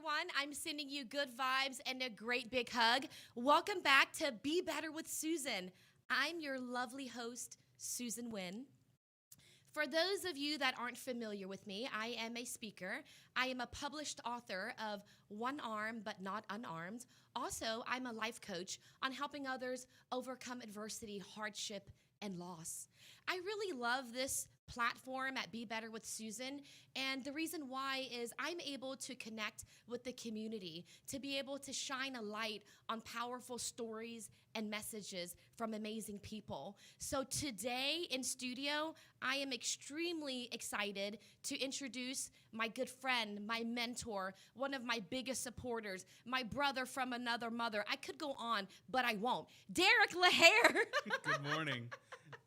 everyone. I'm sending you good vibes and a great big hug. Welcome back to Be Better with Suzan. I'm your lovely host, Suzan Nguyen. For those of you that aren't familiar with me, I am a speaker. I am a published author of One Arm But Not Unarmed. Also, I'm a life coach on helping others overcome adversity, hardship, and loss. I really love this platform at Be Better with Suzan, and the reason why is I'm able to connect with the community, to be able to shine a light on powerful stories and messages from amazing people. So today in studio, I am extremely excited to introduce my good friend, my mentor, one of my biggest supporters, my brother from another mother. I could go on, but I won't. Derek LaHare. Good morning.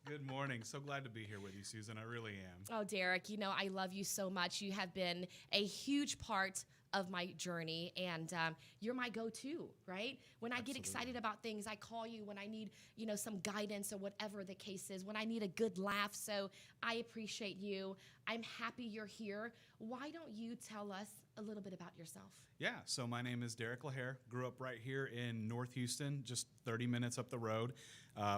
Good morning. So glad to be here with you, Suzan. I really am. Oh, Derek, you know, I love you so much. You have been a huge part of my journey, and you're my go-to, right? When I get excited about things, I call you when I need, some guidance or whatever the case is, when I need a good laugh. So I appreciate you. I'm happy you're here. Why don't you tell us a little bit about yourself? Yeah, so my name is Derek LaHare. Grew up right here in North Houston, just 30 minutes up the road.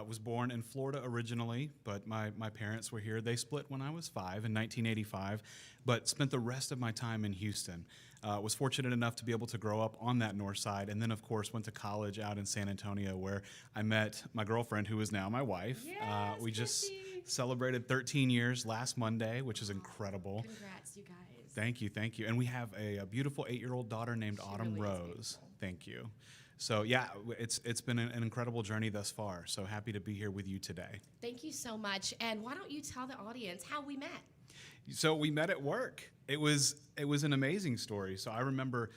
Was born in Florida originally, but my parents were here. They split when I was 5 in 1985, but spent the rest of my time in Houston. Was fortunate enough to be able to grow up on that north side, and then, of course, went to college out in San Antonio, where I met my girlfriend, who is now my wife. Yes, we just celebrated 13 years last Monday, which is incredible. Congrats, you guys. Thank you, thank you. And we have a beautiful 8-year-old daughter named Autumn really Rose. Thank you. So yeah, it's been an incredible journey thus far. So happy to be here with you today. Thank you so much. And why don't you tell the audience how we met? So we met at work. It was an amazing story. So I remember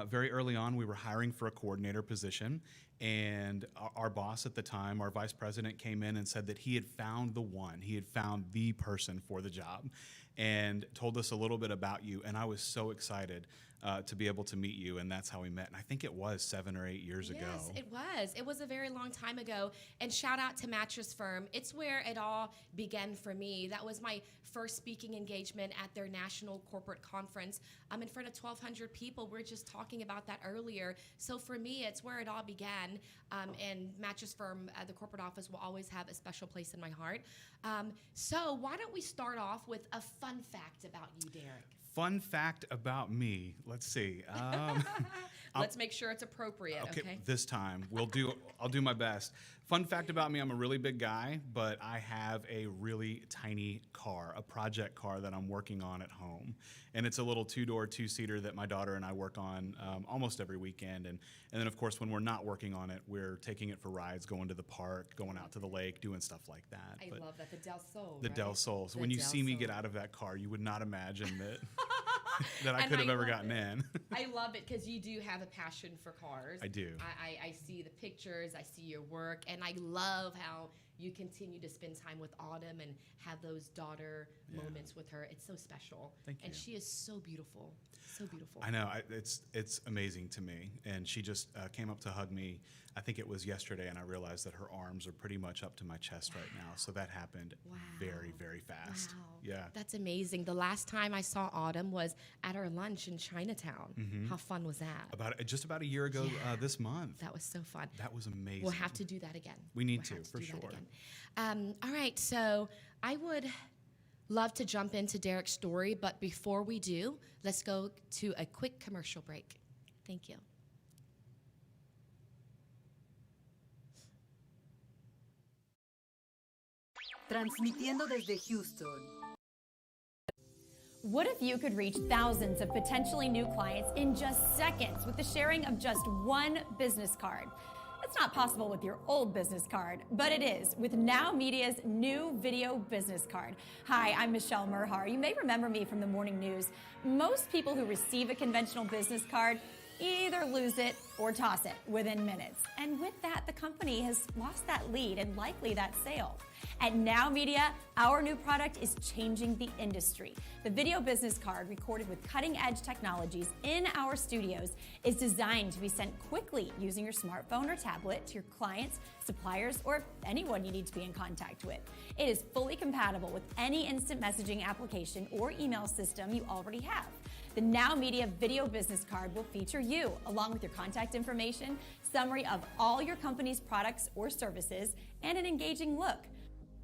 very early on we were hiring for a coordinator position, and our boss at the time, our vice president, came in and said that he had found the one. He had found the person for the job, and told us a little bit about you. And I was so excited to be able to meet you, and that's how we met. And I think it was 7 or 8 years ago. Yes, it was. It was a very long time ago. And shout out to Mattress Firm. It's where it all began for me. That was my first speaking engagement at their national corporate conference. I'm in front of 1,200 people. We were just talking about that earlier. So for me, it's where it all began. And Mattress Firm, the corporate office, will always have a special place in my heart. So why don't we start off with a fun fact about you, Derek? Fun fact about me. Let's see. Let's make sure it's appropriate. Okay. This time I'll do my best. Fun fact about me: I'm a really big guy, but I have a really tiny car, a project car that I'm working on at home, and it's a little 2-door, 2-seater that my daughter and I work on almost every weekend. And then of course when we're not working on it, we're taking it for rides, going to the park, going out to the lake, doing stuff like that. I love that, the Del Sol. The right? Del Sol. So The when you Del see me Sol. get out of that car, you would not imagine that that I could have ever gotten in. I love it because you do have a passion for cars. I do. I see the pictures, I see your work, and I love how you continue to spend time with Autumn and have those daughter moments with her. It's so special. Thank you. And she is so beautiful. So beautiful. I know. It's amazing to me. And she just came up to hug me, I think it was yesterday, and I realized that her arms are pretty much up to my chest right now. So that happened very, very fast. Wow. Yeah. That's amazing. The last time I saw Autumn was at our lunch in Chinatown. Mm-hmm. How fun was that? Just about a year ago this month. That was so fun. That was amazing. We'll have to do that again. We need We'll to, have for do sure. that again. All right, so I would love to jump into Derek's story, but before we do, let's go to a quick commercial break. Thank you. Transmitiendo desde Houston. What if you could reach thousands of potentially new clients in just seconds with the sharing of just one business card? It's not possible with your old business card, but it is with Now Media's new video business card. Hi, I'm Michelle Merhar. You may remember me from the morning news. Most people who receive a conventional business card either lose it or toss it within minutes. And with that, the company has lost that lead and likely that sale. At Now Media, our new product is changing the industry. The video business card, recorded with cutting-edge technologies in our studios, is designed to be sent quickly using your smartphone or tablet to your clients, suppliers, or anyone you need to be in contact with. It is fully compatible with any instant messaging application or email system you already have. The Now Media video business card will feature you, along with your contact information, summary of all your company's products or services, and an engaging look.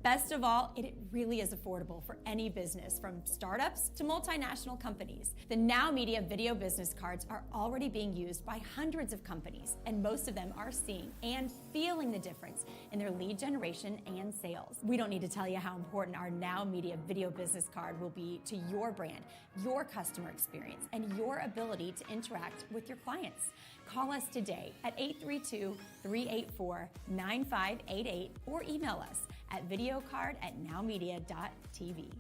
Best of all, it really is affordable for any business, from startups to multinational companies. The Now Media video business cards are already being used by hundreds of companies, and most of them are seeing and feeling the difference in their lead generation and sales. We don't need to tell you how important our Now Media video business card will be to your brand, your customer experience, and your ability to interact with your clients. Call us today at 832-384-9588 or email us at videocard@nowmedia.tv.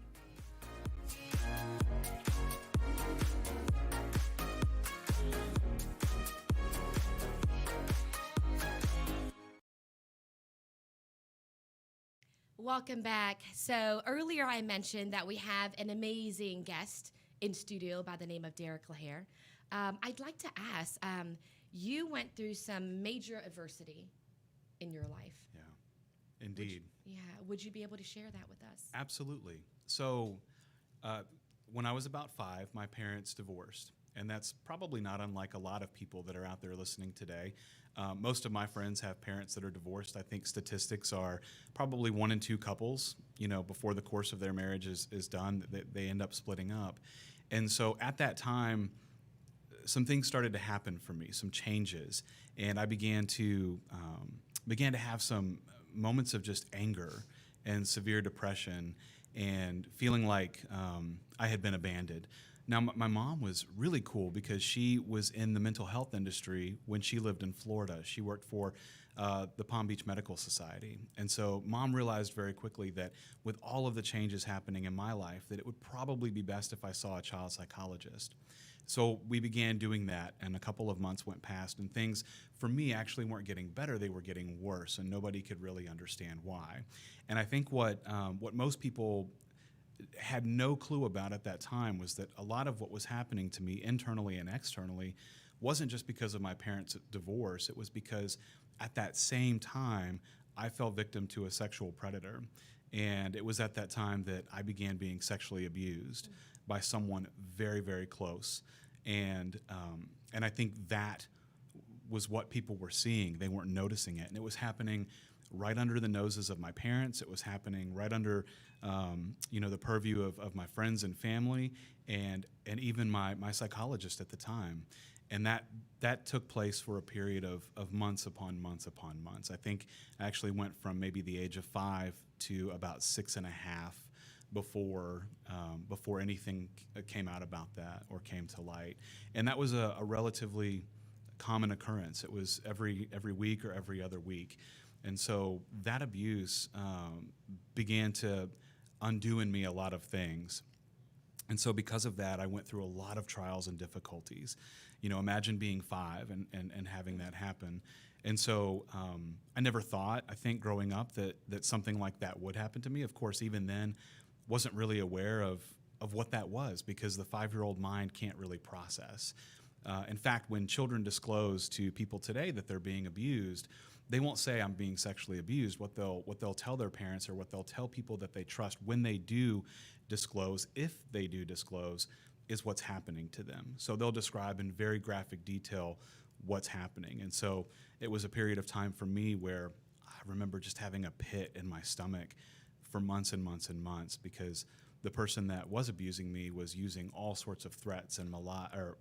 Welcome back. So earlier I mentioned that we have an amazing guest in studio by the name of Derek LaHare. I'd like to ask, you went through some major adversity in your life. Yeah, indeed. Would you be able to share that with us? Absolutely. So when I was about 5, my parents divorced. And that's probably not unlike a lot of people that are out there listening today. Most of my friends have parents that are divorced. I think statistics are probably 1 in 2 couples, before the course of their marriage is done, they end up splitting up. And so at that time, some things started to happen for me, some changes. And I began to have some moments of just anger and severe depression and feeling like I had been abandoned. Now, my mom was really cool because she was in the mental health industry when she lived in Florida. She worked for the Palm Beach Medical Society. And so Mom realized very quickly that with all of the changes happening in my life, that it would probably be best if I saw a child psychologist. So we began doing that, and a couple of months went past, and things for me actually weren't getting better, they were getting worse, and nobody could really understand why. And I think what most people had no clue about at that time was that a lot of what was happening to me internally and externally wasn't just because of my parents' divorce. It was because at that same time, I fell victim to a sexual predator. And it was at that time that I began being sexually abused by someone very, very close. And I think that was what people were seeing. They weren't noticing it. And it was happening right under the noses of my parents. It was happening right under the purview of my friends and family, and even my psychologist at the time. And that took place for a period of months upon months upon months. I think I actually went from maybe the age of 5 to about 6.5 before anything came out about that or came to light. And that was a relatively common occurrence. It was every week or every other week. And so that abuse began to undo in me a lot of things. And so because of that, I went through a lot of trials and difficulties. Imagine being 5 and having that happen. And so I never thought, I think growing up, that something like that would happen to me. Of course, even then, wasn't really aware of what that was, because the 5-year-old mind can't really process. In fact, when children disclose to people today that they're being abused, they won't say, I'm being sexually abused. What they'll tell their parents, or what they'll tell people that they trust when they do disclose, if they do disclose, is what's happening to them. So they'll describe in very graphic detail what's happening. And so it was a period of time for me where I remember just having a pit in my stomach for months and months and months, because the person that was abusing me was using all sorts of threats and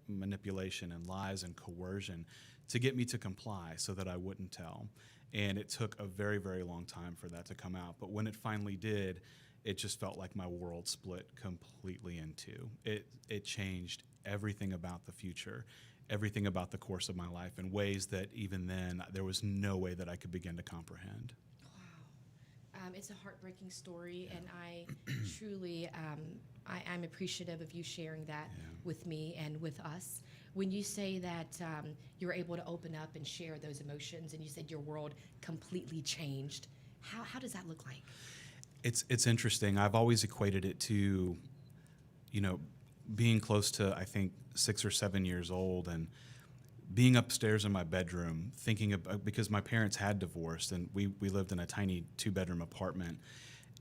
manipulation and lies and coercion to get me to comply so that I wouldn't tell. And it took a very, very long time for that to come out. But when it finally did, it just felt like my world split completely in two. It changed everything about the future, everything about the course of my life in ways that even then there was no way that I could begin to comprehend. It's a heartbreaking story, and I truly, I'm appreciative of you sharing that with me and with us. When you say that you were able to open up and share those emotions, and you said your world completely changed, how does that look like? It's interesting. I've always equated it to, being close to, I think, 6 or 7 years old, and being upstairs in my bedroom, thinking about, because my parents had divorced and we lived in a tiny 2-bedroom apartment,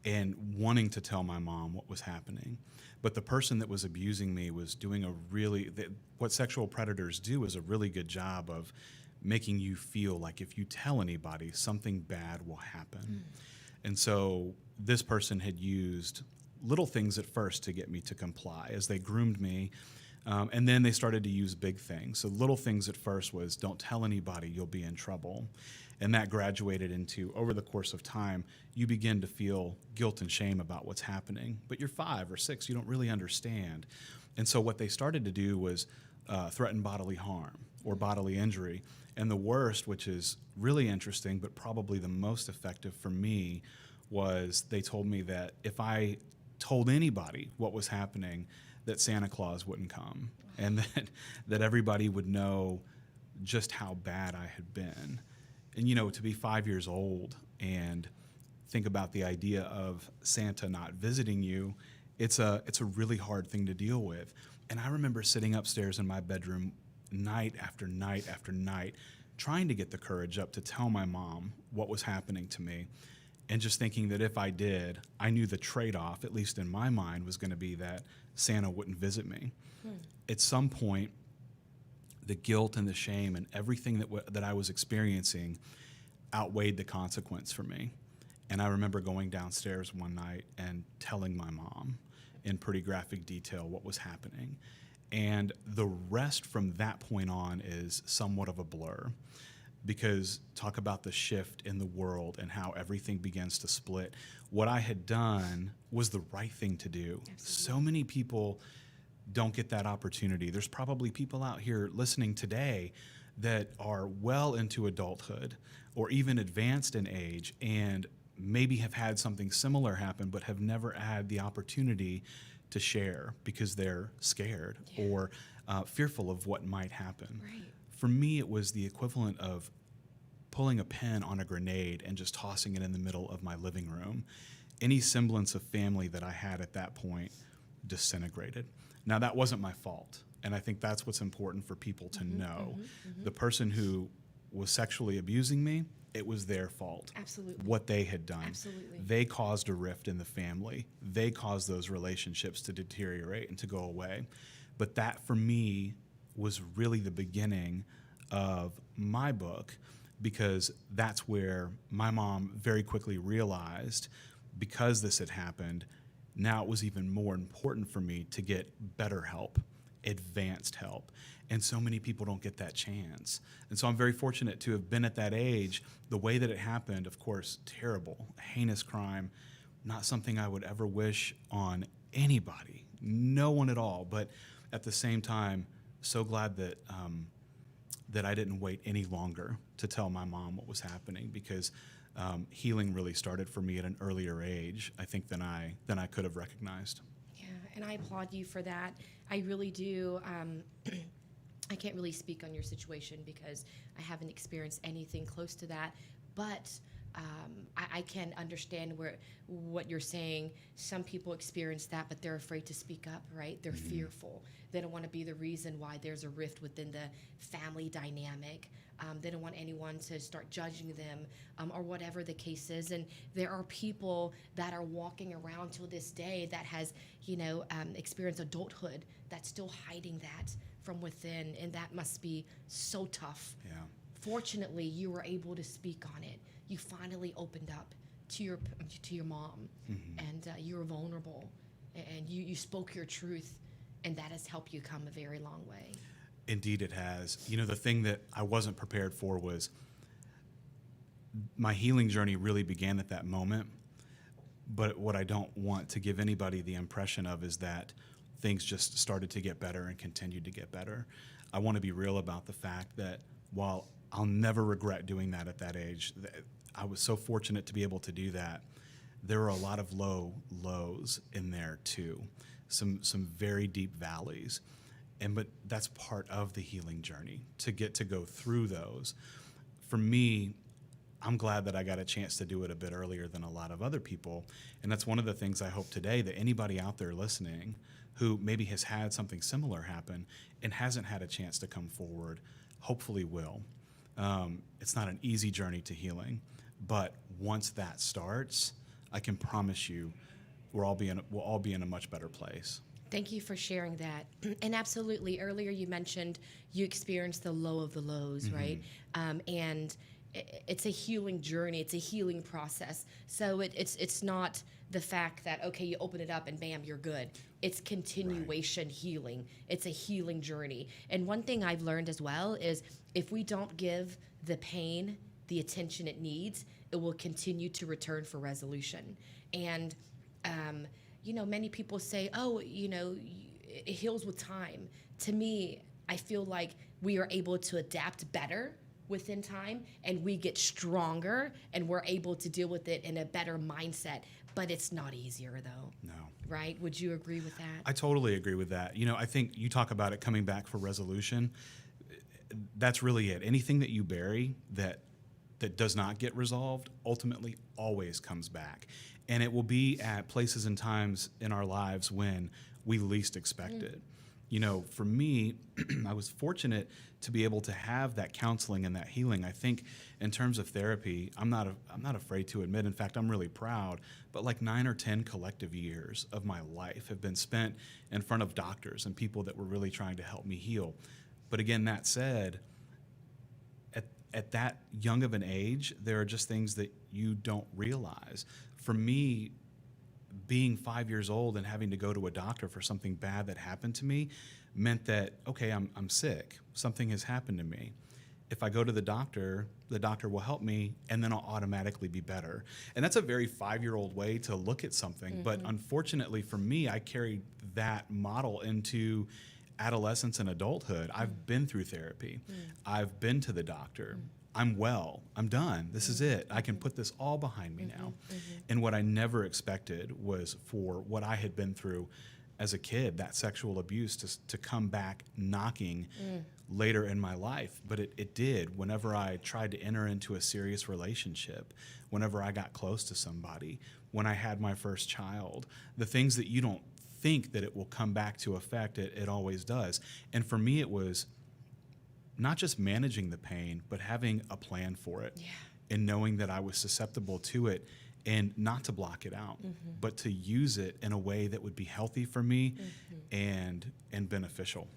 and wanting to tell my mom what was happening. But the person that was abusing me was doing what sexual predators do is a really good job of making you feel like if you tell anybody, something bad will happen. And so this person had used little things at first to get me to comply as they groomed me. And then they started to use big things. So little things at first was, don't tell anybody, you'll be in trouble. And that graduated into, over the course of time, you begin to feel guilt and shame about what's happening. But you're 5 or 6, you don't really understand. And so what they started to do was threaten bodily harm or bodily injury. And the worst, which is really interesting, but probably the most effective for me, was they told me that if I told anybody what was happening, that Santa Claus wouldn't come, and that everybody would know just how bad I had been. And to be 5 years old and think about the idea of Santa not visiting you, it's a really hard thing to deal with. And I remember sitting upstairs in my bedroom night after night after night, trying to get the courage up to tell my mom what was happening to me. And just thinking that if I did, I knew the trade-off, at least in my mind, was going to be that Santa wouldn't visit me. At some point, the guilt and the shame and everything that I was experiencing outweighed the consequence for me. And I remember going downstairs one night and telling my mom in pretty graphic detail what was happening. And the rest from that point on is somewhat of a blur. Because talk about the shift in the world and how everything begins to split. What I had done was the right thing to do. Absolutely. So many people don't get that opportunity. There's probably people out here listening today that are well into adulthood or even advanced in age and maybe have had something similar happen but have never had the opportunity to share because they're scared or fearful of what might happen. Right. For me, it was the equivalent of pulling a pin on a grenade and just tossing it in the middle of my living room. Any semblance of family that I had at that point disintegrated. Now, that wasn't my fault, and I think that's what's important for people to know. The person who was sexually abusing me, it was their fault. Absolutely. What they had done. Absolutely. They caused a rift in the family. They caused those relationships to deteriorate and to go away. But that, for me, was really the beginning of my book, because that's where my mom very quickly realized, because this had happened, now it was even more important for me to get better help, advanced help. And so many people don't get that chance. And so I'm very fortunate to have been at that age. The way that it happened, of course, terrible, heinous crime, not something I would ever wish on anybody, no one at all. But at the same time, so glad that that I didn't wait any longer to tell my mom what was happening, because healing really started for me at an earlier age, I think, than I could have recognized. Yeah, and I applaud you for that. I really do. I can't really speak on your situation because I haven't experienced anything close to that, but I can understand what you're saying. Some people experience that, but they're afraid to speak up, right? They're fearful. They don't want to be the reason why there's a rift within the family dynamic. They don't want anyone to start judging them or whatever the case is. And there are people that are walking around till this day that has, experienced adulthood that's still hiding that from within, and that must be so tough. Yeah. Fortunately, you were able to speak on it. You finally opened up to your mom, and you were vulnerable, and you spoke your truth, and that has helped you come a very long way. Indeed, it has. The thing that I wasn't prepared for was my healing journey really began at that moment. But what I don't want to give anybody the impression of is that things just started to get better and continued to get better. I want to be real about the fact that while I'll never regret doing that at that age, I was so fortunate to be able to do that. There were a lot of lows in there too, some very deep valleys. But that's part of the healing journey, to get to go through those. For me, I'm glad that I got a chance to do it a bit earlier than a lot of other people. And that's one of the things I hope today, that anybody out there listening who maybe has had something similar happen and hasn't had a chance to come forward, hopefully will. It's not an easy journey to healing, but once that starts, I can promise you we'll all be in a much better place. Thank you for sharing that. And absolutely, earlier you mentioned you experienced the low of the lows, right? And it's a healing journey. It's a healing process. So it's not the fact that, okay, you open it up and bam, you're good. It's continuation healing. It's a healing journey. And one thing I've learned as well is if we don't give the pain the attention it needs, it will continue to return for resolution. And many people say, oh, it heals with time. To me, I feel like we are able to adapt better within time, and we get stronger, and we're able to deal with it in a better mindset. But it's not easier, though. No. Right? Would you agree with that? I totally agree with that. I think you talk about it coming back for resolution. That's really it. Anything that you bury that does not get resolved ultimately always comes back. And it will be at places and times in our lives when we least expect it. For me, I was fortunate to be able to have that counseling and that healing. I think in terms of therapy, I'm not afraid to admit, in fact, I'm really proud, but like 9 or 10 collective years of my life have been spent in front of doctors and people that were really trying to help me heal. But again, that said, at that young of an age, there are just things that you don't realize. For me, being 5 years old and having to go to a doctor for something bad that happened to me meant that, okay, I'm sick. Something has happened to me. If I go to the doctor will help me, and then I'll automatically be better. And that's a very 5-year-old way to look at something. But unfortunately for me, I carried that model into adolescence and adulthood. I've been through therapy. I've been to the doctor. I'm well. I'm done. This is it. I can put this all behind me now. And what I never expected was for what I had been through as a kid, that sexual abuse, to come back knocking later in my life. But it did. Whenever I tried to enter into a serious relationship, whenever I got close to somebody, when I had my first child, the things that you don't think that it will come back to affect, it always does. And for me, it was not just managing the pain, but having a plan for it, and knowing that I was susceptible to it, and not to block it out, but to use it in a way that would be healthy for me and beneficial.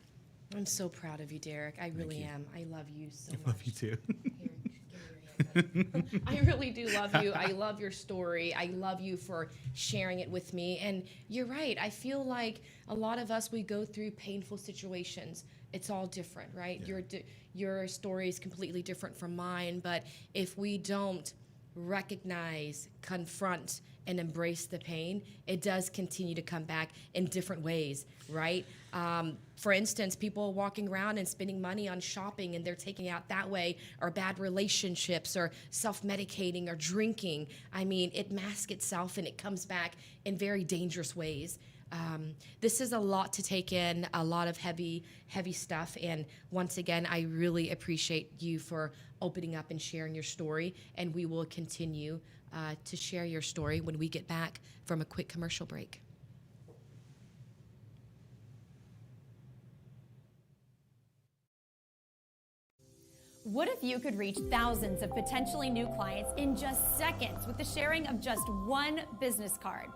I'm so proud of you, Derek. I really am. I love you so much. I love you too. Here, give me your hand, buddy. I really do love you. I love your story. I love you for sharing it with me. And you're right. I feel like a lot of us, we go through painful situations. It's all different, right? Yeah. Your story is completely different from mine. But if we don't recognize, confront, and embrace the pain, it does continue to come back in different ways, right? For instance, people walking around and spending money on shopping and they're taking out that way, or bad relationships, or self-medicating, or drinking. I mean, it masks itself and it comes back in very dangerous ways. This is a lot to take in, a lot of heavy stuff. And once again, I really appreciate you for opening up and sharing your story. And we will continue to share your story when we get back from a quick commercial break. What if you could reach thousands of potentially new clients in just seconds with the sharing of just one business card?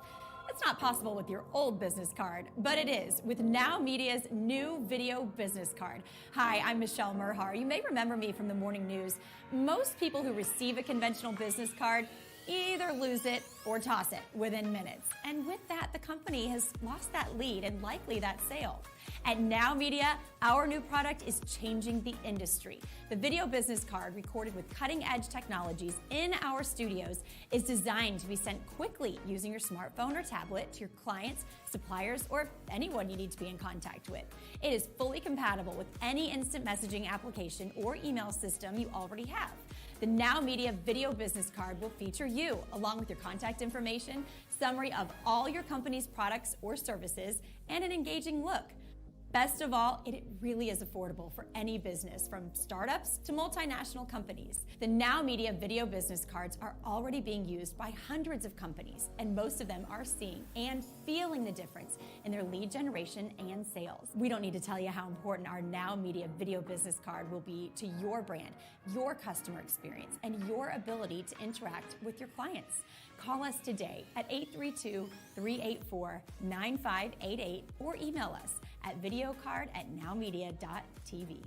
It's not possible with your old business card, but it is with Now Media's new video business card. Hi, I'm Michelle Merhar. You may remember me from the morning news. Most people who receive a conventional business card either lose it or toss it within minutes. And with that, the company has lost that lead and likely that sale. At Now Media, our new product is changing the industry. The video business card, recorded with cutting-edge technologies in our studios, is designed to be sent quickly using your smartphone or tablet to your clients, suppliers, or anyone you need to be in contact with. It is fully compatible with any instant messaging application or email system you already have. The Now Media video business card will feature you, along with your contact information, summary of all your company's products or services, and an engaging look. Best of all, it really is affordable for any business, from startups to multinational companies. The Now Media video business cards are already being used by hundreds of companies, and most of them are seeing and feeling the difference in their lead generation and sales. We don't need to tell you how important our Now Media video business card will be to your brand, your customer experience, and your ability to interact with your clients. Call us today at 832-384-9588 or email us at videocard@nowmedia.tv.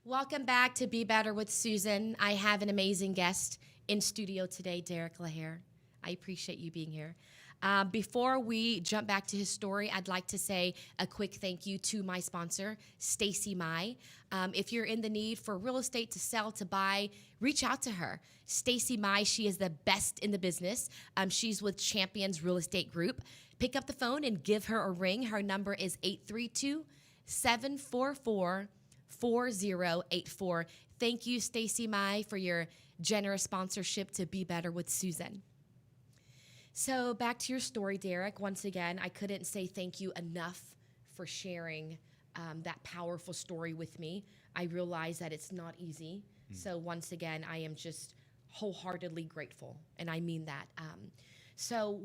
Welcome back to Be Better with Susan. I have an amazing guest in studio today, Derek LaHare. I appreciate you being here. Before we jump back to his story, I'd like to say a quick thank you to my sponsor, Stacy Mai. If you're in the need for real estate to sell, to buy, reach out to her. Stacy Mai, she is the best in the business. She's with Champions Real Estate Group. Pick up the phone and give her a ring. Her number is 832-744-4084. Thank you, Stacy Mai, for your generous sponsorship to Be Better with Susan. So back to your story, Derek. Once again, I couldn't say thank you enough for sharing that powerful story with me. I realize that it's not easy. So once again, I am just wholeheartedly grateful, and I mean that. So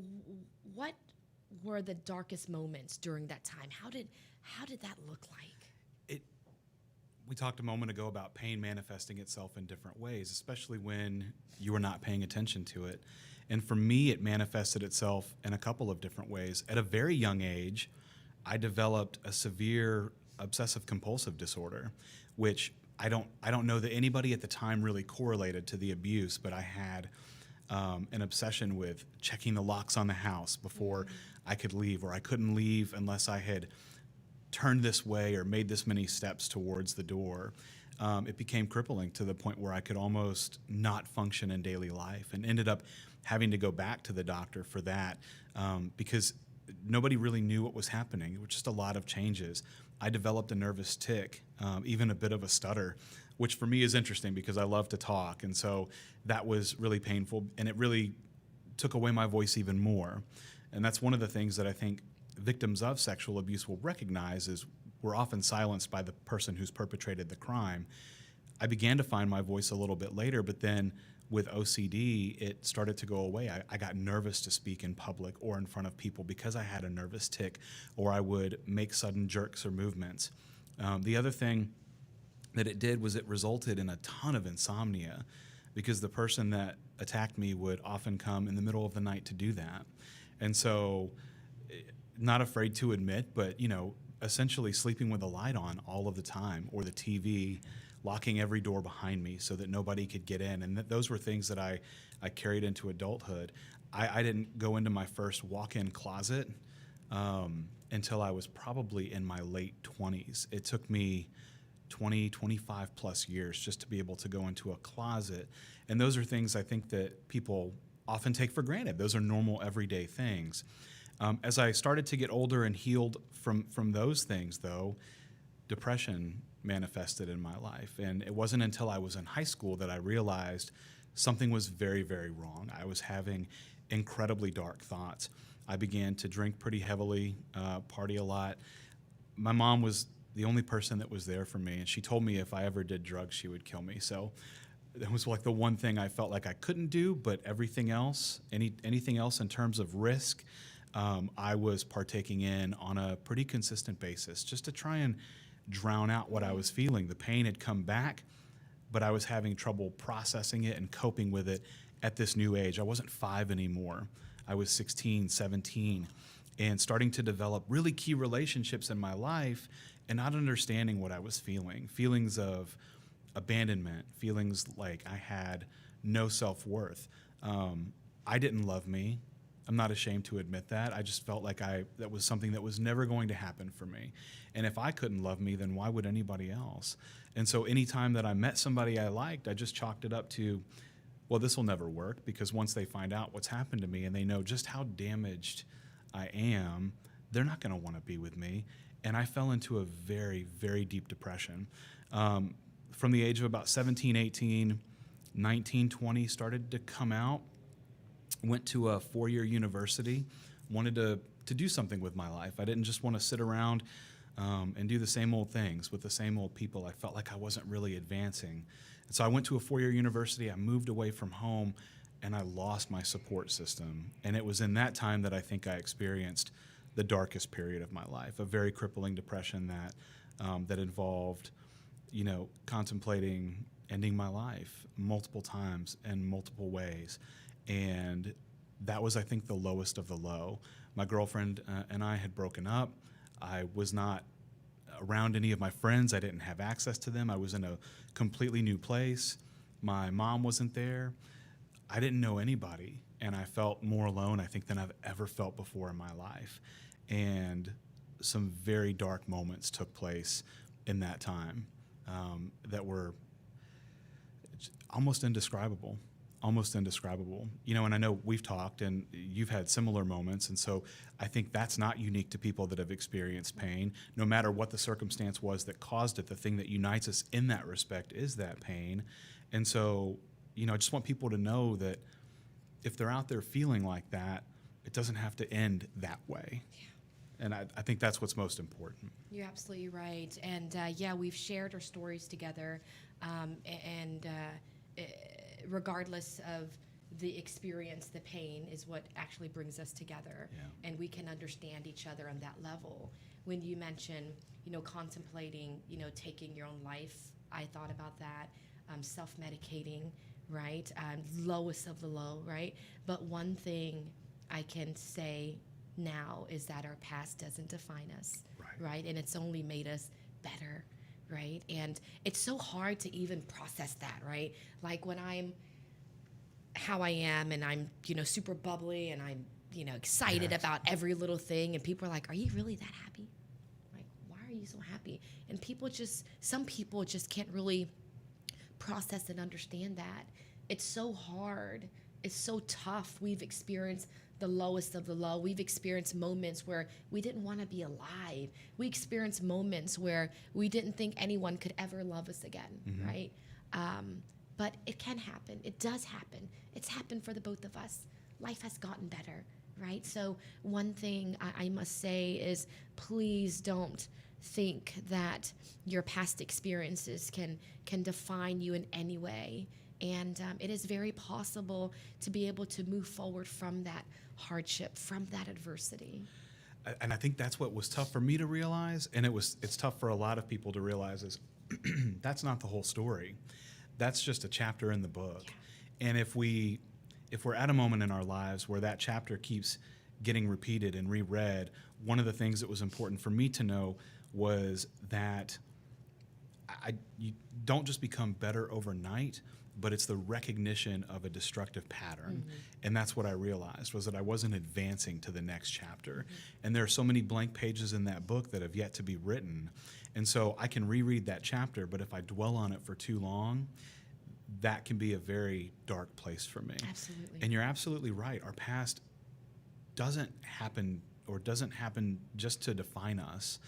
what were the darkest moments during that time? How did that look like? We talked a moment ago about pain manifesting itself in different ways, especially when you were not paying attention to it. And for me, it manifested itself in a couple of different ways. At a very young age, I developed a severe obsessive compulsive disorder, which I don't know that anybody at the time really correlated to the abuse, but I had an obsession with checking the locks on the house before I could leave, or I couldn't leave unless I had turned this way or made this many steps towards the door. It became crippling to the point where I could almost not function in daily life, and ended up having to go back to the doctor for that because nobody really knew what was happening. It was just a lot of changes. I developed a nervous tic, even a bit of a stutter, which for me is interesting because I love to talk. And so that was really painful, and it really took away my voice even more. And that's one of the things that I think victims of sexual abuse will recognize is we're often silenced by the person who's perpetrated the crime. I began to find my voice a little bit later, but then with OCD, it started to go away. I got nervous to speak in public or in front of people because I had a nervous tic, or I would make sudden jerks or movements. The other thing that it did was it resulted in a ton of insomnia because the person that attacked me would often come in the middle of the night to do that. And so, not afraid to admit, but essentially sleeping with the light on all of the time, or the TV, locking every door behind me so that nobody could get in. And those were things that I carried into adulthood. I didn't go into my first walk-in closet until I was probably in my late 20s. It took me 25 plus years just to be able to go into a closet. And those are things I think that people often take for granted. Those are normal everyday things. As I started to get older and healed from those things, though, depression manifested in my life. And it wasn't until I was in high school that I realized something was very, very wrong. I was having incredibly dark thoughts. I began to drink pretty heavily, party a lot. My mom was the only person that was there for me, and she told me if I ever did drugs, she would kill me. So that was like the one thing I felt like I couldn't do, but everything else, anything else in terms of risk, I was partaking in on a pretty consistent basis just to try and drown out what I was feeling. The pain had come back, but I was having trouble processing it and coping with it at this new age. I wasn't 5 anymore. I was 16, 17, and starting to develop really key relationships in my life and not understanding what I was feeling. Feelings of abandonment, feelings like I had no self-worth. I didn't love me. I'm not ashamed to admit that. I just felt like that was something that was never going to happen for me. And if I couldn't love me, then why would anybody else? And so anytime that I met somebody I liked, I just chalked it up to, well, this will never work, because once they find out what's happened to me and they know just how damaged I am, they're not going to want to be with me. And I fell into a very, very deep depression. From the age of about 17, 18, 19, 20, started to come out. Went to a 4-year university, wanted to do something with my life. I didn't just want to sit around and do the same old things with the same old people. I felt like I wasn't really advancing. And so I went to a 4-year university, I moved away from home, and I lost my support system. And it was in that time that I think I experienced the darkest period of my life, a very crippling depression that involved, contemplating ending my life multiple times in multiple ways. And that was, I think, the lowest of the low. My girlfriend and I had broken up. I was not around any of my friends. I didn't have access to them. I was in a completely new place. My mom wasn't there. I didn't know anybody, and I felt more alone, I think, than I've ever felt before in my life. And some very dark moments took place in that time that were almost indescribable. And I know we've talked and you've had similar moments. And so I think that's not unique to people that have experienced pain. No matter what the circumstance was that caused it, the thing that unites us in that respect is that pain. And so, I just want people to know that if they're out there feeling like that, it doesn't have to end that way. Yeah. And I think that's what's most important. You're absolutely right. And we've shared our stories together. Regardless of the experience, the pain is what actually brings us together. Yeah. And we can understand each other on that level. When you mention, contemplating, taking your own life, I thought about that. Self-medicating, right? Lowest of the low, right? But one thing I can say now is that our past doesn't define us, right? And it's only made us better, right? And it's so hard to even process that, right? Like when I'm how I am and I'm, super bubbly and I'm, excited about every little thing, and people are like, are you really that happy? Like, why are you so happy? And some people just can't really process and understand that. It's so hard. It's so tough. We've experienced the lowest of the low. We've experienced moments where we didn't want to be alive. We experienced moments where we didn't think anyone could ever love us again, right? But it can happen. It does happen. It's happened for the both of us. Life has gotten better, right? So one thing I must say is please don't think that your past experiences can define you in any way. And it is very possible to be able to move forward from that hardship, from that adversity. And I think that's what was tough for me to realize, and it's tough for a lot of people to realize is that's not the whole story. That's just a chapter in the book. Yeah. And if we're at a moment in our lives where that chapter keeps getting repeated and reread, one of the things that was important for me to know was that you don't just become better overnight, but it's the recognition of a destructive pattern. And that's what I realized, was that I wasn't advancing to the next chapter. And there are so many blank pages in that book that have yet to be written. And so I can reread that chapter, but if I dwell on it for too long, that can be a very dark place for me. Absolutely. And you're absolutely right. Our past doesn't happen just to define us,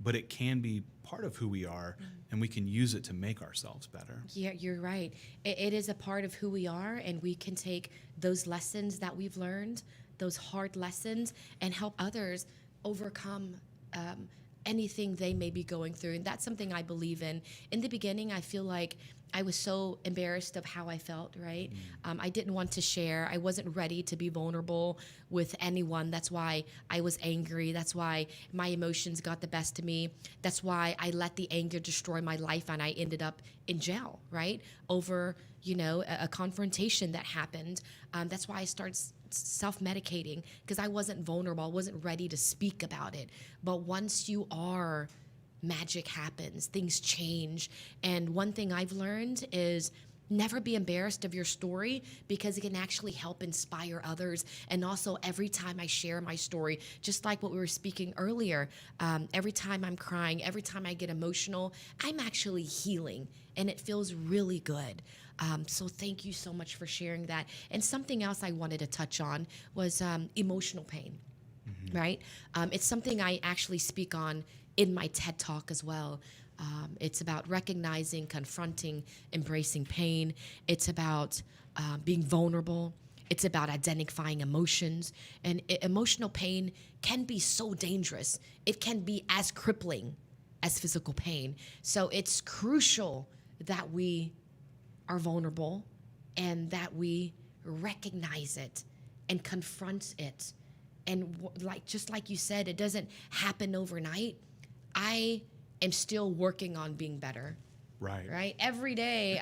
but it can be part of who we are, and we can use it to make ourselves better. Yeah, you're right. It is a part of who we are, and we can take those lessons that we've learned, those hard lessons, and help others overcome anything they may be going through. And that's something I believe in. In the beginning, I feel like I was so embarrassed of how I felt, right? I didn't want to share. I wasn't ready to be vulnerable with anyone. That's why I was angry. That's why my emotions got the best of me. That's why I let the anger destroy my life, and I ended up in jail, right? Over, a confrontation that happened. That's why I started self-medicating, because I wasn't vulnerable. I wasn't ready to speak about it. But once you are, magic happens, things change. And one thing I've learned is never be embarrassed of your story, because it can actually help inspire others. And also, every time I share my story, just like what we were speaking earlier, every time I'm crying, every time I get emotional, I'm actually healing, and it feels really good. So thank you so much for sharing that. And something else I wanted to touch on was emotional pain, right? It's something I actually speak on in my TED Talk as well. It's about recognizing, confronting, embracing pain. It's about being vulnerable. It's about identifying emotions. And emotional pain can be so dangerous. It can be as crippling as physical pain. So it's crucial that we are vulnerable and that we recognize it and confront it And just like you said, it doesn't happen overnight. I am still working on being better. Right. Every day,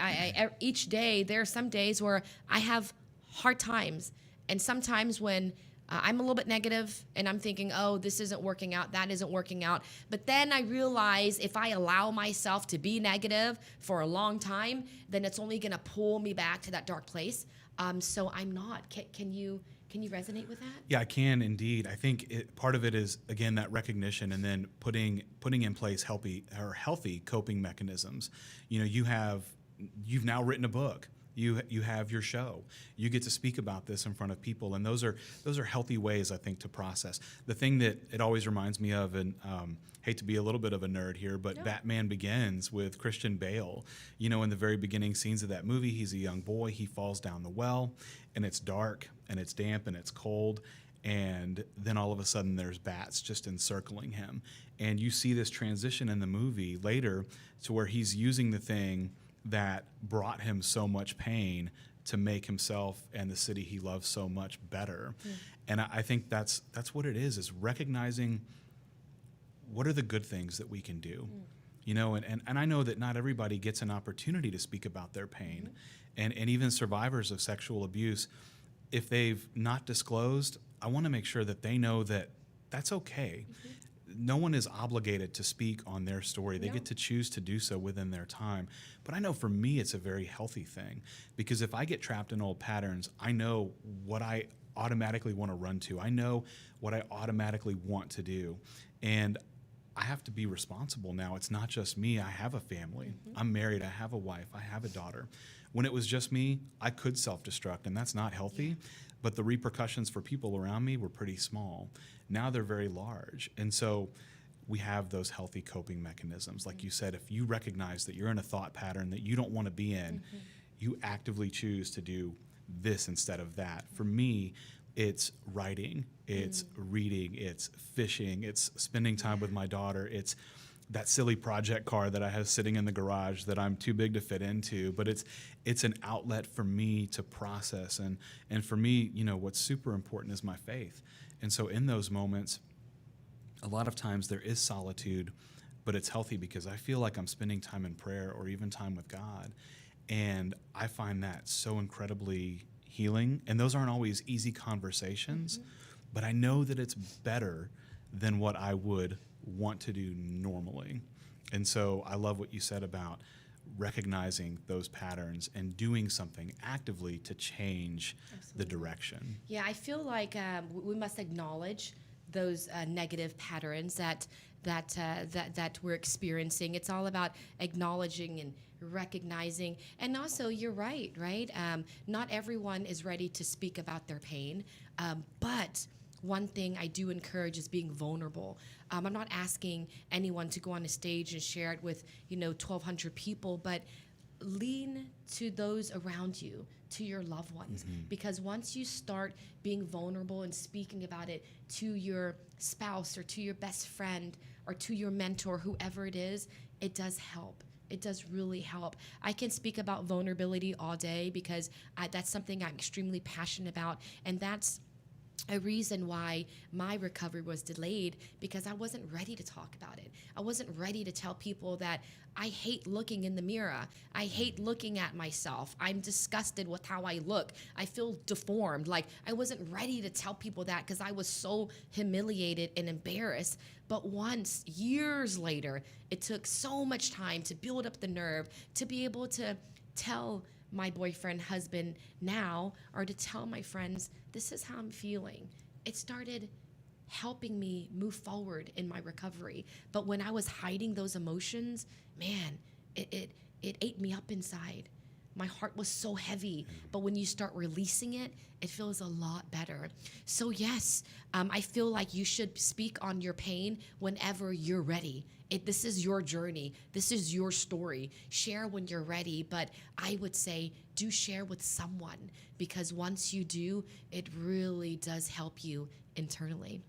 each day, there are some days where I have hard times. And sometimes when I'm a little bit negative and I'm thinking, oh, this isn't working out, that isn't working out. But then I realize if I allow myself to be negative for a long time, then it's only going to pull me back to that dark place. So I'm not. Can you resonate with that? Yeah, I can indeed. I think part of it is, again, that recognition, and then putting in place healthy coping mechanisms. You've now written a book. You have your show. You get to speak about this in front of people, and those are healthy ways, I think, to process. The thing that it always reminds me of, and hate to be a little bit of a nerd here, but no. Batman Begins with Christian Bale. In the very beginning scenes of that movie, he's a young boy. He falls down the well, and it's dark, and it's damp, and it's cold, and then all of a sudden there's bats just encircling him. And you see this transition in the movie later to where he's using the thing that brought him so much pain to make himself and the city he loves so much better. And I think that's what it is recognizing what are the good things that we can do. And I know that not everybody gets an opportunity to speak about their pain. And even survivors of sexual abuse, if they've not disclosed, I want to make sure that they know that that's okay. No one is obligated to speak on their story. They get to choose to do so within their time. But I know for me, it's a very healthy thing, because if I get trapped in old patterns, I know what I automatically want to run to. I know what I automatically want to do. And I have to be responsible now. It's not just me. I have a family. I'm married. I have a wife. I have a daughter. When it was just me, I could self-destruct, and that's not healthy. But the repercussions for people around me were pretty small. Now they're very large. And so we have those healthy coping mechanisms. Like you said, if you recognize that you're in a thought pattern that you don't want to be in, you actively choose to do this instead of that. For me, it's writing, it's reading, it's fishing, it's spending time with my daughter, it's that silly project car that I have sitting in the garage that I'm too big to fit into, but it's an outlet for me to process. And for me, what's super important is my faith. And so in those moments, a lot of times there is solitude, but it's healthy because I feel like I'm spending time in prayer or even time with God. And I find that so incredibly healing. And those aren't always easy conversations, but I know that it's better than what I would want to do normally. And so I love what you said about recognizing those patterns and doing something actively to change the direction. Yeah, I feel like we must acknowledge those negative patterns that we're experiencing. It's all about acknowledging and recognizing. And also, you're right? Not everyone is ready to speak about their pain, but one thing I do encourage is being vulnerable. I'm not asking anyone to go on a stage and share it with 1,200 people, but lean to those around you, to your loved ones. Because once you start being vulnerable and speaking about it to your spouse or to your best friend or to your mentor, whoever it is, it does help. It does really help. I can speak about vulnerability all day because that's something I'm extremely passionate about, and that's a reason why my recovery was delayed, because I wasn't ready to talk about it. I wasn't ready to tell people that I hate looking in the mirror. I hate looking at myself. I'm disgusted with how I look. I feel deformed. Like, I wasn't ready to tell people that because I was so humiliated and embarrassed. But once, years later, it took so much time to build up the nerve to be able to tell my boyfriend, husband now, or to tell my friends, this is how I'm feeling. It started helping me move forward in my recovery. But when I was hiding those emotions, man, it ate me up inside. My heart was so heavy, but when you start releasing it, it feels a lot better. So yes, I feel like you should speak on your pain whenever you're ready. This is your journey. This is your story. Share when you're ready, but I would say do share with someone, because once you do, it really does help you internally.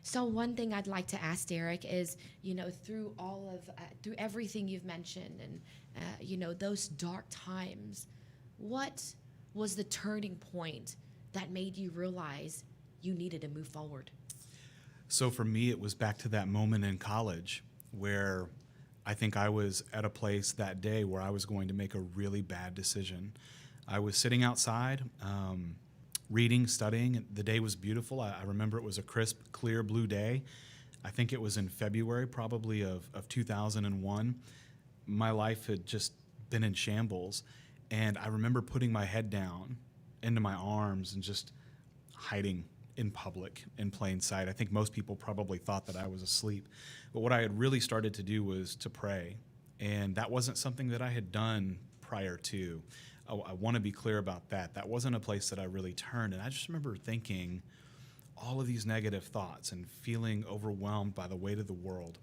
So one thing I'd like to ask Derek is, through through everything you've mentioned and, those dark times, what was the turning point that made you realize you needed to move forward? So for me, it was back to that moment in college where I think I was at a place that day where I was going to make a really bad decision. I was sitting outside, reading, studying. The day was beautiful. I remember it was a crisp, clear blue day. I think it was in February, probably of 2001. My life had just been in shambles. And I remember putting my head down into my arms and just hiding in public in plain sight. I think most people probably thought that I was asleep. But what I had really started to do was to pray. And that wasn't something that I had done prior to. I want to be clear about that. That wasn't a place that I really turned. And I just remember thinking all of these negative thoughts and feeling overwhelmed by the weight of the world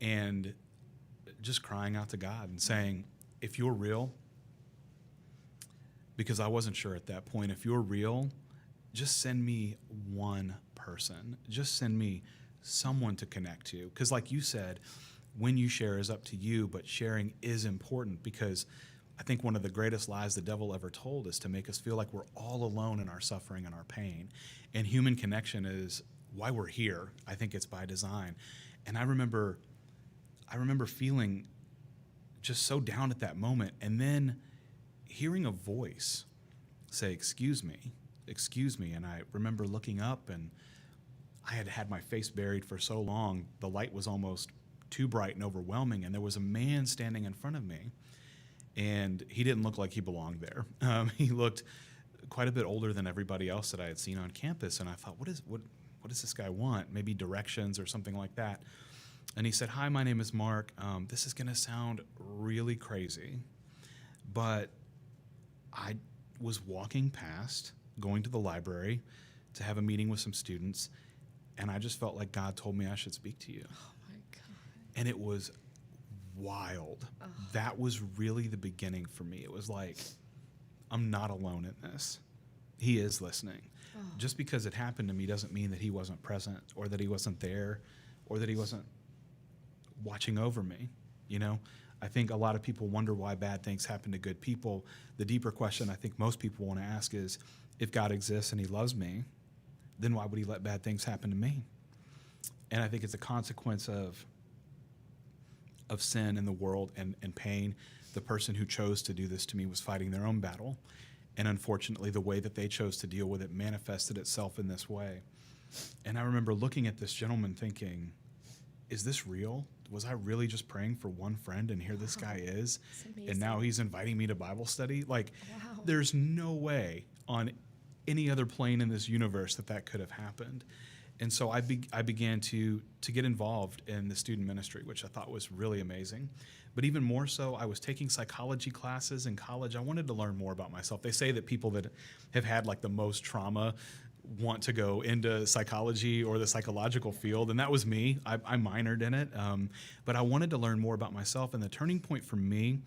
and just crying out to God and saying, if you're real, because I wasn't sure at that point, if you're real, just send me one person. Just send me someone to connect to. Because like you said, when you share is up to you, but sharing is important, because I think one of the greatest lies the devil ever told is to make us feel like we're all alone in our suffering and our pain. And human connection is why we're here. I think it's by design. And I remember feeling just so down at that moment, and then hearing a voice say, excuse me. And I remember looking up, and I had had my face buried for so long, the light was almost too bright and overwhelming, and there was a man standing in front of me, and he didn't look like he belonged there. He looked quite a bit older than everybody else that I had seen on campus, and I thought, what does this guy want? Maybe directions or something like that. And he said, hi, my name is Mark. This is going to sound really crazy, but I was walking past, going to the library to have a meeting with some students, and I just felt like God told me I should speak to you. Oh my God. And it was wild. Oh. That was really the beginning for me. It was like, I'm not alone in this. He is listening. Oh. Just because it happened to me doesn't mean that he wasn't present, or that he wasn't there, or that he wasn't watching over me. You know, I think a lot of people wonder why bad things happen to good people. The deeper question I think most people want to ask is, if God exists and he loves me, then why would he let bad things happen to me? And I think it's a consequence of sin in the world and pain. The person who chose to do this to me was fighting their own battle. And unfortunately, the way that they chose to deal with it manifested itself in this way. And I remember looking at this gentleman thinking, is this real? Was I really just praying for one friend, and here this guy is? And now he's inviting me to Bible study? Like, Wow. There's no way on any other plane in this universe that could have happened. And so I began to get involved in the student ministry, which I thought was really amazing. But even more so, I was taking psychology classes in college. I wanted to learn more about myself. They say that people that have had like the most trauma want to go into psychology or the psychological field, and that was me. I minored in it, but I wanted to learn more about myself. And the turning point for me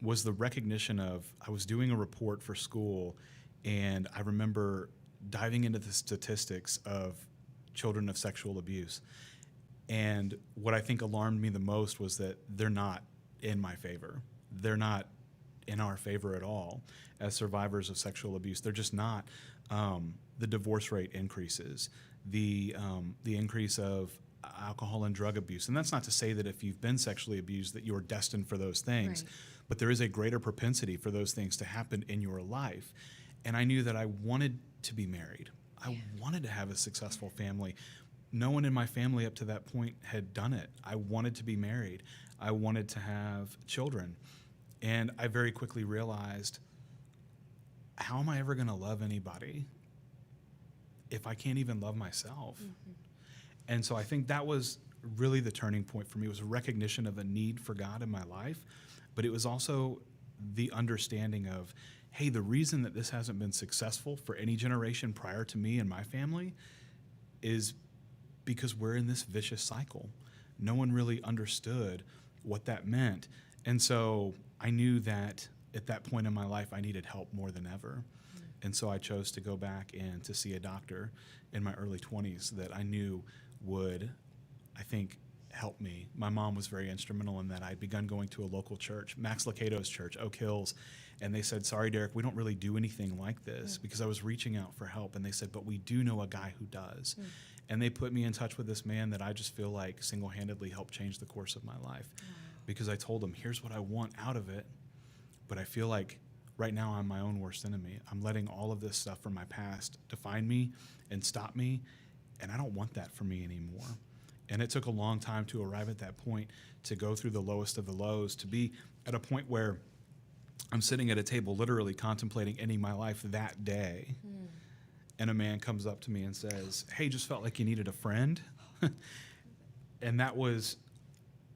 was the recognition of, I was doing a report for school, and I remember diving into the statistics of children of sexual abuse. And what I think alarmed me the most was that they're not in my favor. They're not in our favor at all as survivors of sexual abuse. They're just not. The divorce rate increases, the increase of alcohol and drug abuse. And that's not to say that if you've been sexually abused that you're destined for those things, Right. but there is a greater propensity for those things to happen in your life. And I knew that I wanted to be married. I wanted to have a successful family. No one in my family up to that point had done it. I wanted to be married. I wanted to have children. And I very quickly realized, how am I ever going to love anybody if I can't even love myself? Mm-hmm. And so I think that was really the turning point for me. It was a recognition of a need for God in my life, but it was also the understanding of, hey, the reason that this hasn't been successful for any generation prior to me and my family is because we're in this vicious cycle. No one really understood what that meant. And so I knew that at that point in my life, I needed help more than ever. And so I chose to go back and to see a doctor in my early 20s that I knew would, I think, helped me. My mom was very instrumental in that. I'd begun going to a local church, Max Lucado's church, Oak Hills, and they said, sorry, Derek, we don't really do anything like this, because I was reaching out for help. And they said, but we do know a guy who does. And they put me in touch with this man that I just feel like single-handedly helped change the course of my life. Because I told him, here's what I want out of it, but I feel like right now I'm my own worst enemy. I'm letting all of this stuff from my past define me and stop me, and I don't want that for me anymore. And it took a long time to arrive at that point, to go through the lowest of the lows, to be at a point where I'm sitting at a table literally contemplating ending my life that day. And a man comes up to me and says, hey, just felt like you needed a friend. And that was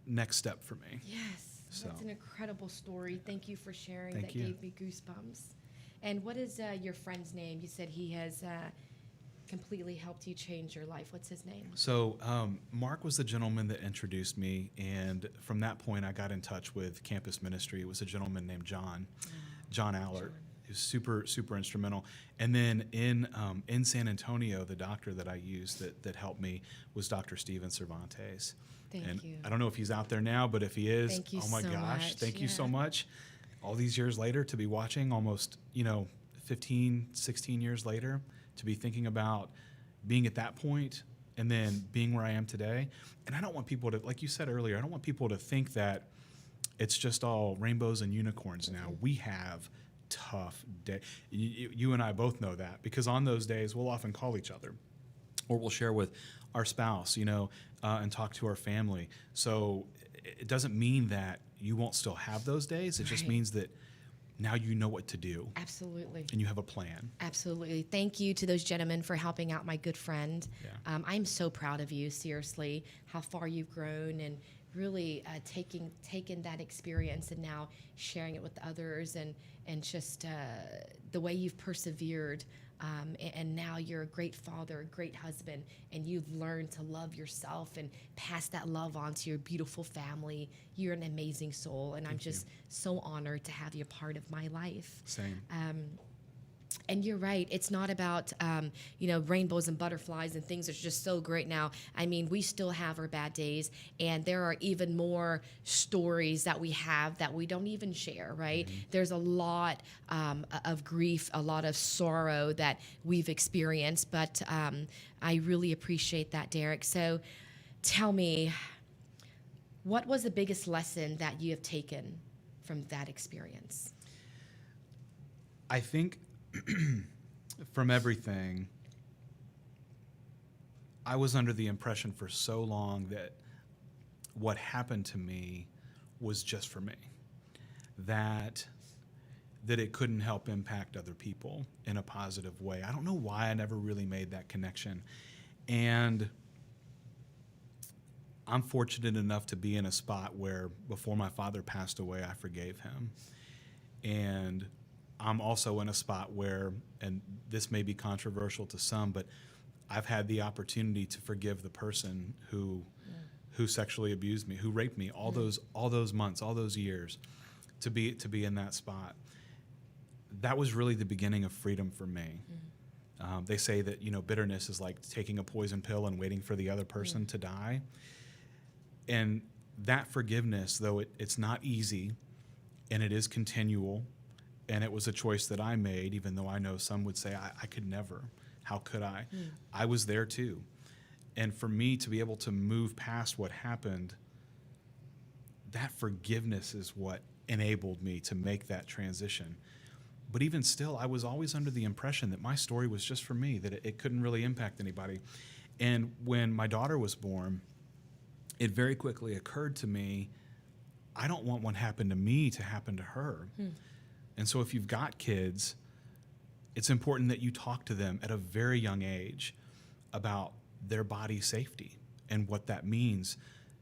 next step for me. Yes, So. that's an incredible story. Thank you for sharing. Thank That you. gave me goosebumps. And what is your friend's name? You said he has completely helped you change your life. What's his name? So Mark was the gentleman that introduced me, and from that point I got in touch with campus ministry. It was a gentleman named John Allert. He was super, super instrumental. And then in San Antonio, the doctor that I used that helped me was Dr. Steven Cervantes. Thank you. I don't know if he's out there now, but if he is, Thank you oh my so gosh, much. thank you Yeah. so much. All these years later, to be watching, almost 15, 16 years later, to be thinking about being at that point and then being where I am today. And I don't want people to, like you said earlier, I don't want people to think that it's just all rainbows and unicorns now. We have tough days. You and I both know that, because on those days we'll often call each other, or we'll share with our spouse, and talk to our family. So it doesn't mean that you won't still have those days. It just Right. means that now you know what to do Absolutely. and you have a plan. Absolutely. Thank you to those gentlemen for helping out my good friend. Yeah. I'm so proud of you, seriously, how far you've grown, and really taking that experience and now sharing it with others, and just the way you've persevered. And now you're a great father, a great husband, and you've learned to love yourself and pass that love on to your beautiful family. You're an amazing soul, and I'm just so honored to have you a part of my life. Same. And you're right. It's not about, rainbows and butterflies and things are just so great now. I mean, we still have our bad days, and there are even more stories that we have that we don't even share, right? There's a lot of grief, a lot of sorrow that we've experienced, but I really appreciate that, Derek. So tell me, what was the biggest lesson that you have taken from that experience? I think from everything, I was under the impression for so long that what happened to me was just for me, that it couldn't help impact other people in a positive way. I don't know why I never really made that connection. And I'm fortunate enough to be in a spot where before my father passed away, I forgave him. And I'm also in a spot where, and this may be controversial to some, but I've had the opportunity to forgive the person who sexually abused me, who raped me all those months, all those years, to be in that spot. That was really the beginning of freedom for me. They say that bitterness is like taking a poison pill and waiting for the other person to die. And that forgiveness, though it's not easy, and it is continual. And it was a choice that I made, even though I know some would say, I could never. How could I? I was there too. And for me to be able to move past what happened, that forgiveness is what enabled me to make that transition. But even still, I was always under the impression that my story was just for me, that it couldn't really impact anybody. And when my daughter was born, it very quickly occurred to me, I don't want what happened to me to happen to her. And so if you've got kids, it's important that you talk to them at a very young age about their body safety and what that means.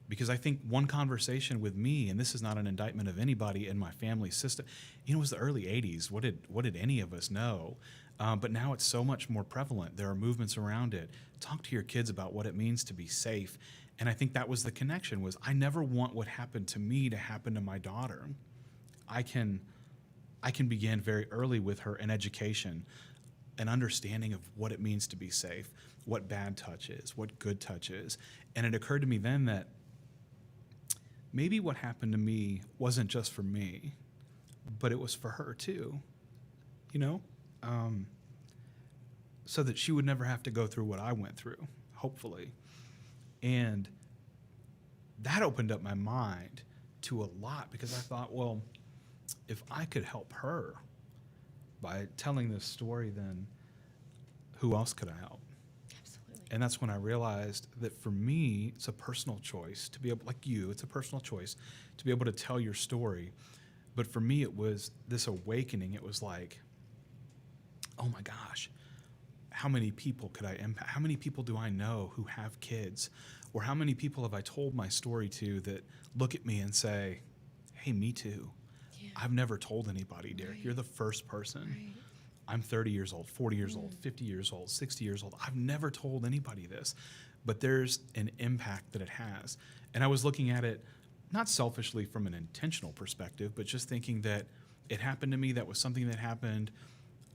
Because I think one conversation with me, and this is not an indictment of anybody in my family system, it was the early 80s. What did any of us know? But now it's so much more prevalent. There are movements around it. Talk to your kids about what it means to be safe. And I think that was the connection, was I never want what happened to me to happen to my daughter. I can begin very early with her an education, an understanding of what it means to be safe, what bad touch is, what good touch is. And it occurred to me then that maybe what happened to me wasn't just for me, but it was for her too, you know? So that she would never have to go through what I went through, hopefully. And that opened up my mind to a lot, because I thought, well, if I could help her by telling this story, then who else could I help? Absolutely. And that's when I realized that for me, it's a personal choice to be able, like you, it's a personal choice to be able to tell your story. But for me, it was this awakening. It was like, oh my gosh, how many people could I impact? How many people do I know who have kids? Or how many people have I told my story to that look at me and say, hey, me too. Yeah. I've never told anybody, Derek. Right. You're the first person. Right. I'm 30 years old, 40 years old, 50 years old, 60 years old. I've never told anybody this, but there's an impact that it has. And I was looking at it not selfishly from an intentional perspective, but just thinking that it happened to me. That was something that happened.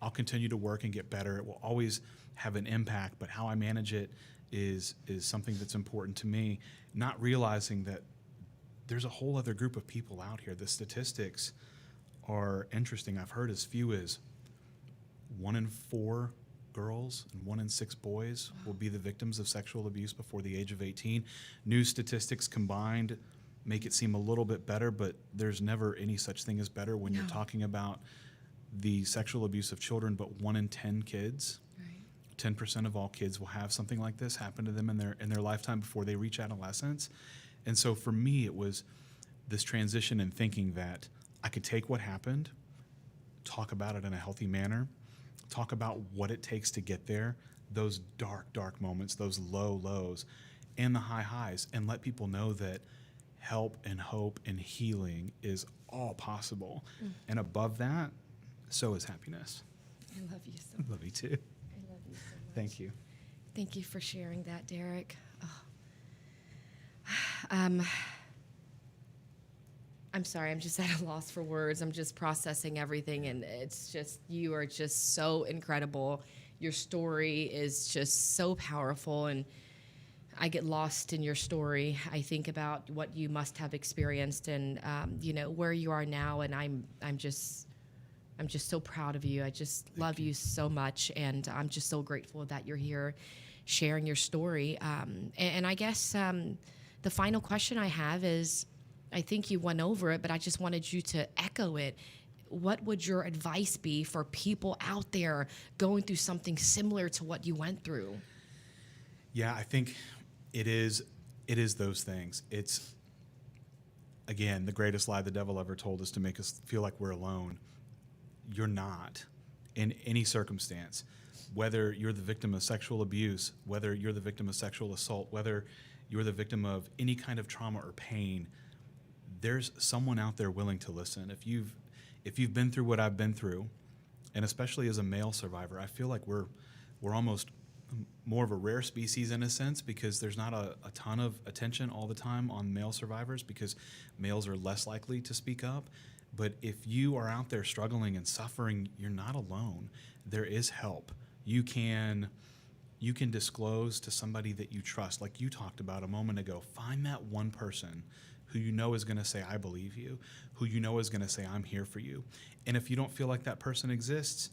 I'll continue to work and get better. It will always have an impact, but how I manage it is something that's important to me, not realizing that there's a whole other group of people out here. The statistics are interesting. I've heard as few as 1 in 4 girls and 1 in 6 boys will be the victims of sexual abuse before the age of 18. New statistics combined make it seem a little bit better, but there's never any such thing as better when you're talking about the sexual abuse of children. But 1 in 10 kids, 10% of all kids will have something like this happen to them in their lifetime before they reach adolescence. And so for me, it was this transition in thinking that I could take what happened, talk about it in a healthy manner, talk about what it takes to get there, those dark, dark moments, those low lows, and the high highs, and let people know that help and hope and healing is all possible. And above that, so is happiness. I love you so I much. love you too. I love you so much. Thank you. Thank you for sharing that, Derek. Oh. I'm sorry, I'm just at a loss for words. I'm just processing everything, and it's just, you are just so incredible. Your story is just so powerful, and I get lost in your story. I think about what you must have experienced, and where you are now, and I'm just so proud of you. I just love you so much, and I'm just so grateful that you're here sharing your story. And I guess the final question I have is, I think you went over it, but I just wanted you to echo it. What would your advice be for people out there going through something similar to what you went through? Yeah, I think it is those things. It's, again, the greatest lie the devil ever told us to make us feel like we're alone. You're not, in any circumstance. Whether you're the victim of sexual abuse, whether you're the victim of sexual assault, whether you're the victim of any kind of trauma or pain, there's someone out there willing to listen. If you've been through what I've been through, and especially as a male survivor, I feel like we're almost more of a rare species in a sense, because there's not a ton of attention all the time on male survivors, because males are less likely to speak up. But if you are out there struggling and suffering, you're not alone. There is help. You can disclose to somebody that you trust, like you talked about a moment ago. Find that one person who you know is going to say, I believe you, who you know is going to say, I'm here for you. And if you don't feel like that person exists,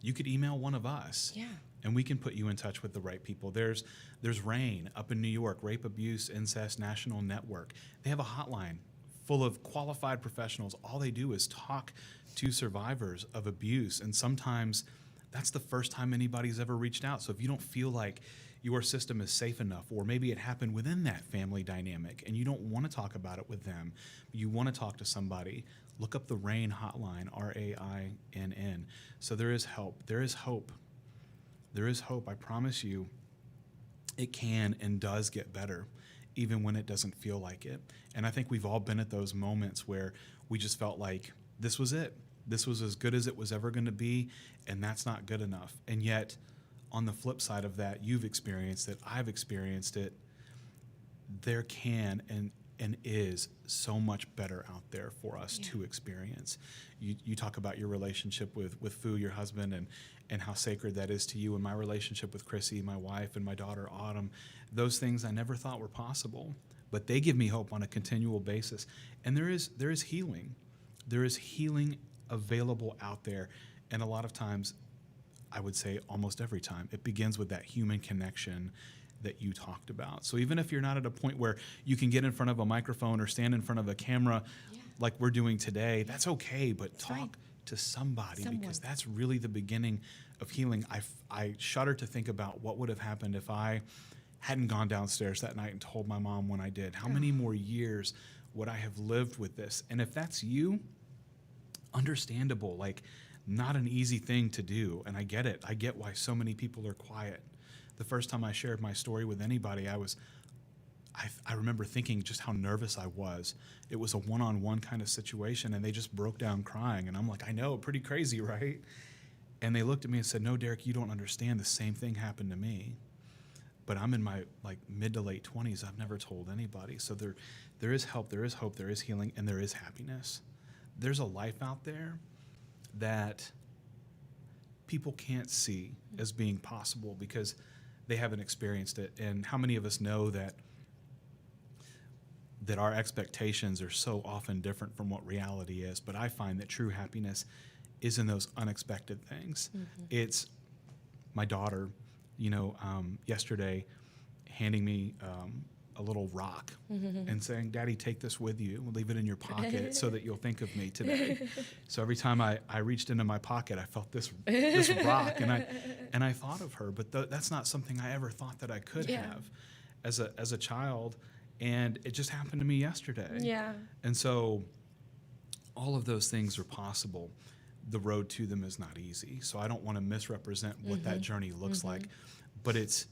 you could email one of us. Yeah. And we can put you in touch with the right people. There's RAIN up in New York, Rape, Abuse, Incest National Network. They have a hotline full of qualified professionals. All they do is talk to survivors of abuse. And sometimes that's the first time anybody's ever reached out. So if you don't feel like your system is safe enough, or maybe it happened within that family dynamic and you don't want to talk about it with them, but you want to talk to somebody, look up the RAIN hotline, RAINN. So there is help. There is hope. There is hope. I promise you, it can and does get better, even when it doesn't feel like it. And I think we've all been at those moments where we just felt like this was it. This was as good as it was ever going to be, and that's not good enough. And yet, on the flip side of that, you've experienced it, I've experienced it. There can and is so much better out there for us to experience. You talk about your relationship with Fu, your husband, and how sacred that is to you, and my relationship with Chrissy, my wife, and my daughter Autumn. Those things I never thought were possible. but they give me hope on a continual basis. And there is healing. There is healing available out there. And a lot of times, I would say almost every time, it begins with that human connection that you talked about. So even if you're not at a point where you can get in front of a microphone or stand in front of a camera like we're doing today, that's okay, but talk to somebody, because that's really the beginning of healing. I shudder to think about what would have happened if I hadn't gone downstairs that night and told my mom when I did. How many more years would I have lived with this? And if that's you, understandable, like not an easy thing to do. And I get it. I get why so many people are quiet. The first time I shared my story with anybody, I remember thinking just how nervous I was. It was a one-on-one kind of situation, and they just broke down crying. And I'm like, I know, pretty crazy, right? And they looked at me and said, no, Derek, you don't understand. The same thing happened to me. But I'm in my mid to late 20s. I've never told anybody. So there is help, there is hope, there is healing, and there is happiness. There's a life out there that people can't see as being possible because they haven't experienced it. And how many of us know that our expectations are so often different from what reality is? But I find that true happiness is in those unexpected things. It's my daughter, yesterday handing me a little rock and saying, Daddy, take this with you. We'll leave it in your pocket so that you'll think of me today. So every time I reached into my pocket, I felt this rock, and I thought of her. But that's not something I ever thought that I could have as a child. And it just happened to me yesterday. Yeah. And so all of those things are possible. The road to them is not easy. So I don't want to misrepresent what that journey looks like. But it's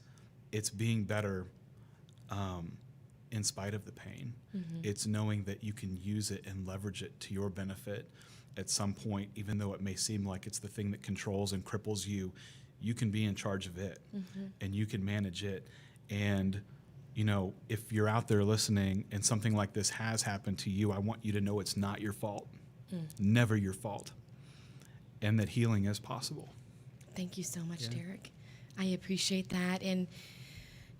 being better in spite of the pain. It's knowing that you can use it and leverage it to your benefit at some point, even though it may seem like it's the thing that controls and cripples you. You can be in charge of it, and you can manage it. And if you're out there listening and something like this has happened to you, I want you to know it's not your fault, never your fault, and that healing is possible. Thank you so much, Derek. I appreciate that. And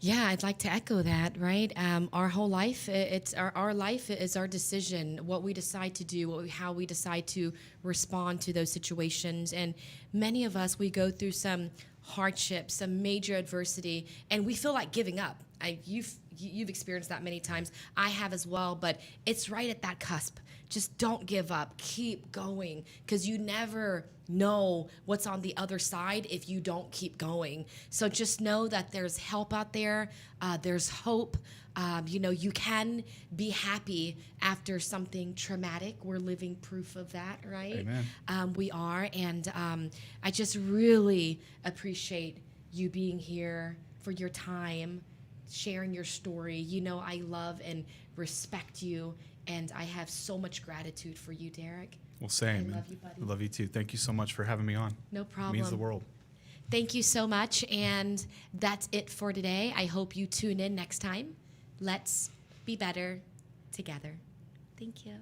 yeah, I'd like to echo that, right? Our whole life, our life is our decision, what we decide to do, how we decide to respond to those situations. And many of us, we go through some hardship, some major adversity, and we feel like giving up. You've experienced that many times. I have as well, but it's right at that cusp. Just don't give up. Keep going, because you never know what's on the other side if you don't keep going. So just know that there's help out there. There's hope. You can be happy after something traumatic. We're living proof of that, right? Amen. We are. And I just really appreciate you being here, for your time, sharing your story. I love and respect you, and I have so much gratitude for you, Derek. Well, same. I love you, buddy. I love you too. Thank you so much for having me on. No problem. It means the world. Thank you so much, and that's it for today. I hope you tune in next time. Let's be better together. Thank you.